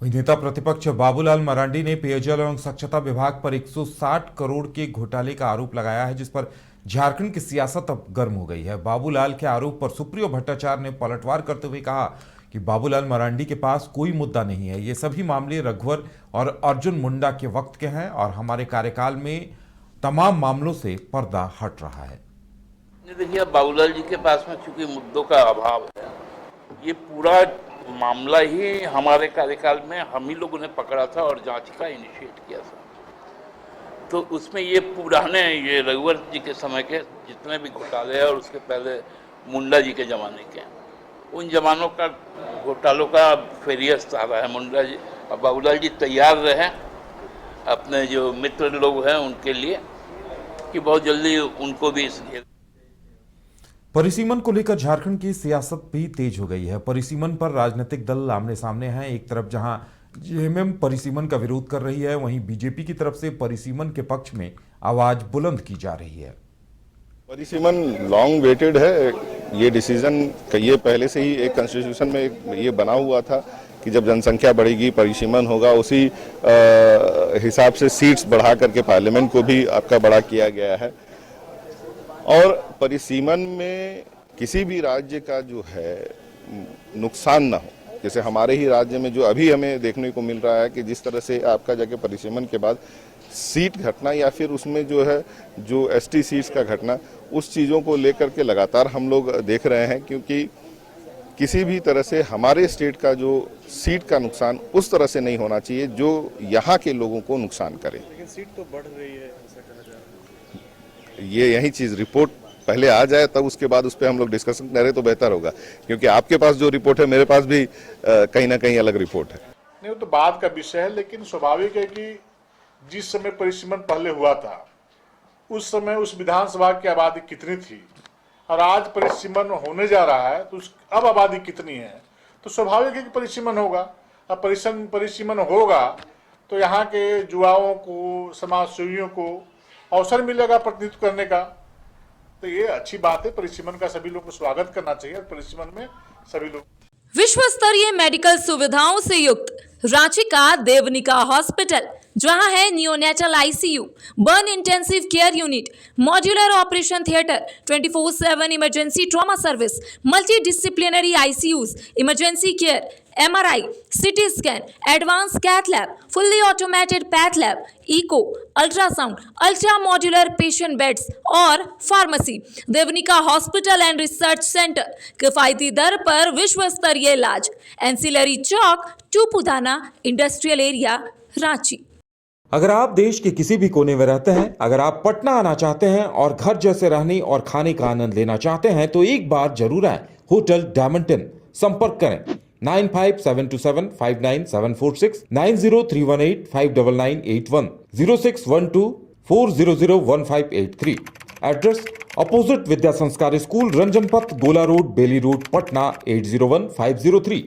वहीं नेता प्रतिपक्ष बाबूलाल मरांडी ने पेयजल एवं स्वच्छता विभाग पर 160 करोड़ के घोटाले का आरोप लगाया है, जिस पर झारखंड की सियासत अब गर्म हो गई है। बाबूलाल के आरोप पर सुप्रियो भट्टाचार्य ने पलटवार करते हुए कहा कि बाबूलाल मरांडी के पास कोई मुद्दा नहीं है। ये सभी मामले रघुवर और अर्जुन मुंडा के वक्त के हैं और हमारे कार्यकाल में तमाम मामलों से पर्दा हट रहा है। देखिए, बाबूलाल जी के पास में चूंकि मुद्दों का अभाव है, ये पूरा मामला ही हमारे कार्यकाल में हम ही लोगों ने पकड़ा था और जांच का इनिशिएट किया था। तो उसमें ये पुराने ये रघुवर जी के समय के जितने भी घोटाले हैं और उसके पहले मुंडा जी के ज़माने के, उन जमानों का घोटालों का फेरियस आ रहा है। मुंडा जी और बाबूलाल जी तैयार रहे अपने जो मित्र लोग हैं उनके लिए कि बहुत जल्दी उनको भी इस परिसीमन को लेकर झारखंड की सियासत भी तेज हो गई है। परिसीमन पर राजनीतिक दल आमने सामने हैं। एक तरफ जहां जेएमएम परिसीमन का विरोध कर रही है, वहीं बीजेपी की तरफ से परिसीमन के पक्ष में आवाज बुलंद की जा रही है। परिसीमन लॉन्ग वेटेड है। ये डिसीजन ये पहले से ही एक कॉन्स्टिट्यूशन में ये बना हुआ था कि जब जनसंख्या बढ़ेगी परिसीमन होगा। उसी हिसाब से सीट्स बढ़ा करके पार्लियामेंट को भी आपका बड़ा किया गया है। और परिसीमन में किसी भी राज्य का जो है नुकसान ना हो, जैसे हमारे ही राज्य में जो अभी हमें देखने को मिल रहा है कि जिस तरह से आपका जाके परिसीमन के बाद सीट घटना या फिर उसमें जो है जो एसटी सीट्स का घटना, उस चीज़ों को लेकर के लगातार हम लोग देख रहे हैं। क्योंकि किसी भी तरह से हमारे स्टेट का जो सीट का नुकसान उस तरह से नहीं होना चाहिए जो यहाँ के लोगों को नुकसान करे। लेकिन सीट तो बढ़ रही है, ऐसा कहा जा रहा है। ये यही चीज़ रिपोर्ट पहले आ जाए तब उसके बाद उस पर हम लोग डिस्कशन करें तो बेहतर होगा, क्योंकि आपके पास जो रिपोर्ट है मेरे पास भी कहीं ना कहीं अलग रिपोर्ट है। नहीं, वो तो बात का विषय है, लेकिन स्वाभाविक है कि जिस समय परिसीमन पहले हुआ था उस समय उस विधानसभा की आबादी कितनी थी और आज परिसीमन होने जा रहा है तो अब आबादी कितनी है, तो स्वाभाविक है कि परिसीमन होगा। अब परिसीमन होगा तो यहाँ के युवाओं को, समाज सेवियों को अवसर मिलेगा प्रतिनिधित्व करने का। तो ये अच्छी बात है। परिसीमन का सभी लोगों को स्वागत करना चाहिए। परिसीमन में सभी लोग विश्व स्तरीय मेडिकल सुविधाओं से युक्त रांची का देवनिका हॉस्पिटल, जहां है neonatal ICU, burn intensive care unit, modular operation theatre, 24/7 emergency trauma service, multi disciplinary ICUs, emergency care, MRI, CT scan, advance cath lab, fully automated path lab, echo, ultrasound, ultra modular patient beds और pharmacy. Devnika hospital and research centre, किफायती दर पर विश्व स्तरीय इलाज, ancillary Chowk, Tupudana industrial area, Ranchi. अगर आप देश के किसी भी कोने में रहते हैं, अगर आप पटना आना चाहते हैं और घर जैसे रहने और खाने का आनंद लेना चाहते हैं तो एक बार जरूर आए होटल डायमंटन। संपर्क करें 9572759746, 9031859981, 0612400158 एड्रेस अपोजिट विद्या संस्कार स्कूल, रंजनपथ, गोला रोड, बेली रोड, पटना 801503।